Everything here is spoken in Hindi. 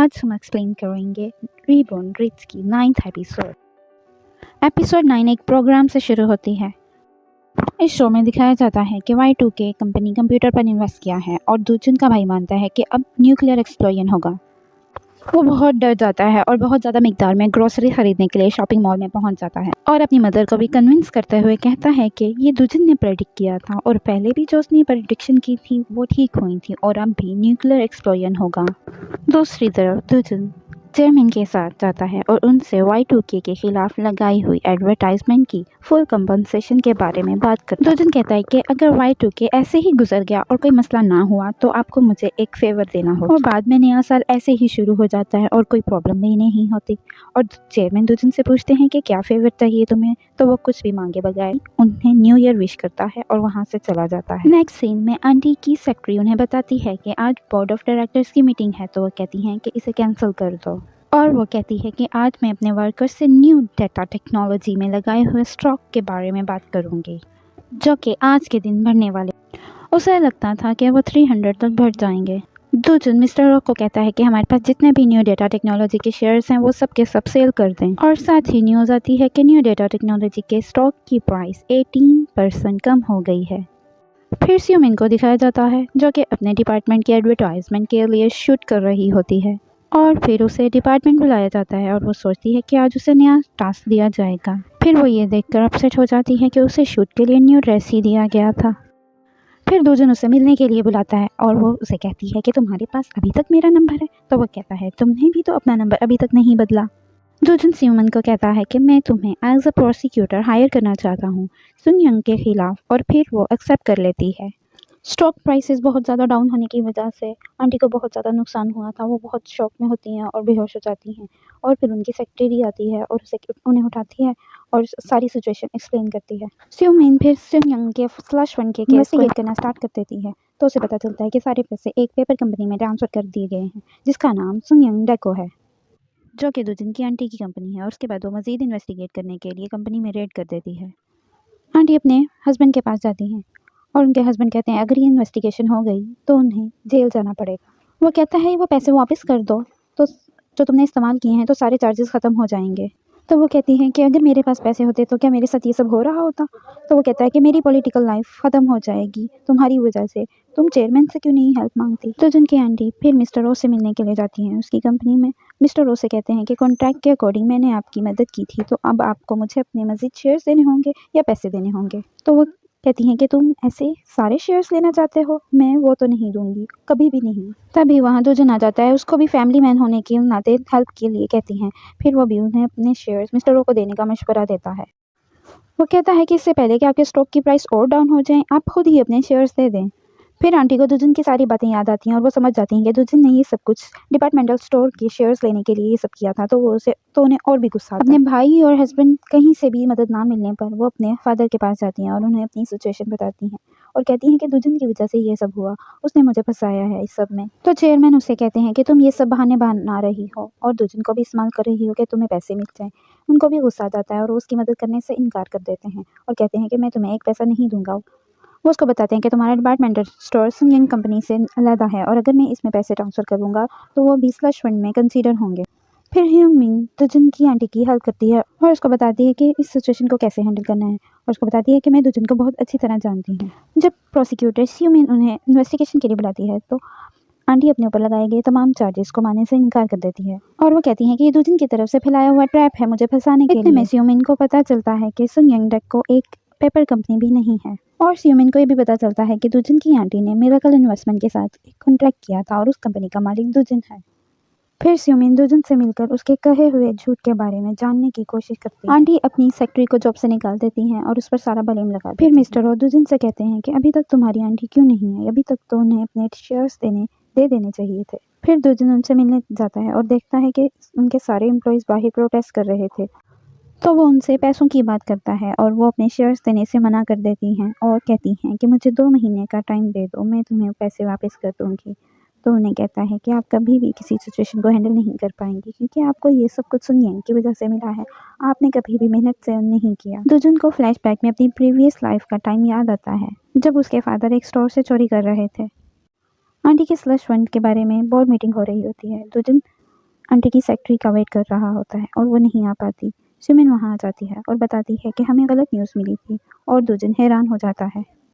आज हम एक्सप्लेन करेंगे रीबॉर्न ग्रिड्स की 9th एपिसोड। एपिसोड 9 एक प्रोग्राम से शुरू होती है। इस शो में दिखाया जाता है कि Y2K कंपनी कंप्यूटर पर इन्वेस्ट किया है और दूजन का भाई मानता है कि अब न्यूक्लियर एक्सप्लोजन होगा। वो बहुत डर जाता है और बहुत ज़्यादा मिकदार में ग्रोसरी खरीदने के लिए शॉपिंग मॉल में पहुंच जाता है और अपनी मदर को भी कन्विंस करते हुए कहता है कि ये दूजन ने प्रेडिक्ट किया था और पहले भी जो उसने प्रेडिक्शन की थी वो ठीक हुई थी और अब भी न्यूक्लियर एक्सप्लोजन होगा। दूसरी तरफ दूजन चेयरमैन के साथ जाता है और उनसे Y2K के खिलाफ लगाई हुई एडवर्टाइजमेंट की फुल कंपनसेशन के बारे में बात करता है। दूजन कहता है कि अगर Y2K ऐसे ही गुजर गया और कोई मसला ना हुआ तो आपको मुझे एक फेवर देना हो और बाद में नया साल ऐसे ही शुरू हो जाता है और कोई प्रॉब्लम भी नहीं होती। और चेयरमैन दूजन से पूछते हैं कि क्या फेवर चाहिए तुम्हें, तो वो कुछ भी मांगे बगैर उन्हें न्यू ईयर विश करता है और वहाँ से चला जाता है। नेक्स्ट सीन में आंटी की सेक्रेटरी उन्हें बताती है कि आज बोर्ड ऑफ डायरेक्टर्स की मीटिंग है, तो वो कहती हैं कि इसे कैंसिल कर दो और वो कहती है कि आज मैं अपने वर्कर्स से न्यू डेटा टेक्नोलॉजी में लगाए हुए स्टॉक के बारे में बात करूंगी जो कि आज के दिन भरने वाले। उसे लगता था कि वो 300 तक भर जाएंगे। दूजन मिस्टर रॉक को कहता है कि हमारे पास जितने भी न्यू डेटा टेक्नोलॉजी के शेयर्स हैं वो सब के सब सेल कर दें और साथ ही न्यूज़ आती है कि न्यू डेटा टेक्नोलॉजी के स्टॉक की प्राइस 18% कम हो गई है। फिर स्यूमिन को दिखाया जाता है जो कि अपने डिपार्टमेंट की एडवर्टाइजमेंट के लिए शूट कर रही होती है और फिर उसे डिपार्टमेंट बुलाया जाता है और वो सोचती है कि आज उसे नया टास्क दिया जाएगा। फिर वो ये देखकर अपसेट हो जाती है कि उसे शूट के लिए न्यू ड्रेस ही दिया गया था। फिर दूजन उसे मिलने के लिए बुलाता है और वो उसे कहती है कि तुम्हारे पास अभी तक मेरा नंबर है, तो वो कहता है तुमने भी तो अपना नंबर अभी तक नहीं बदला। दूजन स्यूमन को कहता है कि मैं तुम्हें एज अ प्रोसिक्यूटर हायर करना चाहता हूँ सुन यंग के खिलाफ, और फिर वो एक्सेप्ट कर लेती है। स्टॉक प्राइसेस बहुत ज़्यादा डाउन होने की वजह से आंटी को बहुत ज़्यादा नुकसान हुआ था। वो बहुत शॉक में होती हैं और बेहोश हो जाती हैं और फिर उनकी सेक्रेटरी आती है और उन्हें उठाती है और सारी सिचुएशन एक्सप्लेन करती है। स्यूमिन फिर सुन के स्लश फंड के केस को करना स्टार्ट कर देती है, तो उसे पता चलता है कि सारे पैसे एक पेपर कंपनी में ट्रांसफ़र कर दिए गए हैं जिसका नाम सुन डेको है, जो कि दूजन की आंटी की कंपनी है। और उसके बाद वो मज़ीद इन्वेस्टिगेट करने के लिए कंपनी में रेड कर देती है। आंटी अपने हस्बैंड के पास जाती हैं और उनके हस्बैंड कहते हैं अगर ये इन्वेस्टिगेशन हो गई तो उन्हें जेल जाना पड़ेगा। वो कहता है वो पैसे वापस कर दो तो जो तुमने इस्तेमाल किए हैं तो सारे चार्जेस ख़त्म हो जाएंगे। तो वो कहती हैं कि अगर मेरे पास पैसे होते तो क्या मेरे साथ ये सब हो रहा होता। तो वो कहता है कि मेरी पॉलिटिकल लाइफ ख़त्म हो जाएगी तुम्हारी वजह से, तुम चेयरमैन से क्यों नहीं हेल्प मांगती। तो जिनकी आंटी फिर मिस्टर रो से मिलने के लिए जाती हैं उसकी कंपनी में। मिस्टर रो से कहते हैं कि कॉन्ट्रैक्ट के अकॉर्डिंग मैंने आपकी मदद की थी, तो अब आपको मुझे अपने मज़ीद शेयर्स देने होंगे या पैसे देने होंगे। तो वो कहती हैं कि तुम ऐसे सारे शेयर्स लेना चाहते हो, मैं वो तो नहीं दूंगी, कभी भी नहीं। तभी वहाँ दूजन आ जाता है, उसको भी फैमिली मैन होने के नाते हेल्प के लिए कहती हैं। फिर वो भी उन्हें अपने शेयर्स मिस्टर रो को देने का मशवरा देता है। वो कहता है कि इससे पहले कि आपके स्टॉक की प्राइस और डाउन हो जाए आप खुद ही अपने शेयर्स दे दें। फिर आंटी को दूजन की सारी बातें याद आती हैं और वो समझ जाती हैं कि दूजन ने ये सब कुछ डिपार्टमेंटल स्टोर के शेयर्स लेने के लिए ये सब किया था। तो उन्हें और भी गुस्सा आता है। अपने भाई और हस्बैंड कहीं से भी मदद ना मिलने पर वो अपने फादर के पास जाती हैं और उन्हें अपनी सिचुएशन बताती हैं और कहती हैं कि दूजन की वजह से ये सब हुआ, उसने मुझे फंसाया है इस सब में। तो चेयरमैन उससे कहते हैं कि तुम ये सब बहाने बना रही हो और दूजन को भी इस्तेमाल कर रही हो कि तुम्हें पैसे मिल जाएं। उनको भी गुस्सा आ जाता है और वो उसकी मदद करने से इनकार कर देते हैं और कहते हैं कि मैं तुम्हें एक पैसा नहीं दूंगा। वो उसको बताते हैं कि तुम्हारा डिपार्टमेंटल स्टोर सुन कंपनी से अलहदा है और अगर मैं इसमें पैसे ट्रांसफ़र करूँगा तो वो भी स्लश फंड में कंसीडर होंगे। फिर ह्यूमिन दुजन की आंटी की हेल्प करती है और उसको बताती है कि इस सिचुएशन को कैसे हैंडल करना है और उसको बताती है कि मैं दुजन को बहुत अच्छी तरह जानती हूँ। जब प्रोसिक्यूटर ह्यूमिन उन्हें इन्वेस्टिगेशन के लिए बुलाती है तो आंटी अपने ऊपर लगाए गए तमाम चार्जेस को मानने से इनकार कर देती है और वो कहती हैं कि ये दूजन की तरफ से फैलाया हुआ ट्रैप है मुझे फंसाने के लिए। में ह्यूमिन को पता चलता है कि सुन डेको एक पेपर कंपनी भी नहीं है और स्यूमिन को ये भी पता चलता है कि दूजन की आंटी ने मिरेकल इन्वेस्टमेंट के साथ एक कॉन्ट्रैक्ट किया था और उस कंपनी का मालिक दूजन है। फिर स्यूमिन दूजन से मिलकर उसके कहे हुए झूठ के बारे में जानने की कोशिश करती है। आंटी अपनी सेक्रेटरी को जॉब से निकाल देती हैं और उस पर सारा ब्लेम लगा। फिर मिस्टर और दूजन से कहते हैं कि अभी तक तुम्हारी आंटी क्यों नहीं है, अभी तक तो उन्हें अपने शेयर्स दे देने चाहिए थे। फिर दूजन उनसे मिलने जाता है और देखता है कि उनके सारे एम्प्लॉयज़ बाहर प्रोटेस्ट कर रहे थे, तो वो उनसे पैसों की बात करता है और वो अपने शेयर्स देने से मना कर देती हैं और कहती हैं कि मुझे 2 महीने का टाइम दे दो, मैं तुम्हें पैसे वापस कर दूँगी। तो उन्हें कहता है कि आप कभी भी किसी सिचुएशन को हैंडल नहीं कर पाएंगी क्योंकि आपको ये सब कुछ सुनिए की वजह से मिला है, आपने कभी भी मेहनत से नहीं किया। दूजन को फ्लैशबैक में अपनी प्रीवियस लाइफ का टाइम याद आता है जब उसके फादर एक स्टोर से चोरी कर रहे थे। आंटी के स्लश फंड के बारे में बोर्ड मीटिंग हो रही होती है। दूजन आंटी की सेक्रेटरी का वेट कर रहा होता है और वो नहीं आ पाती। सुमिन वहाँ आ जाती है और बताती है कि हमें गलत न्यूज़ मिली थी और दुजन हैरान हो जाता है।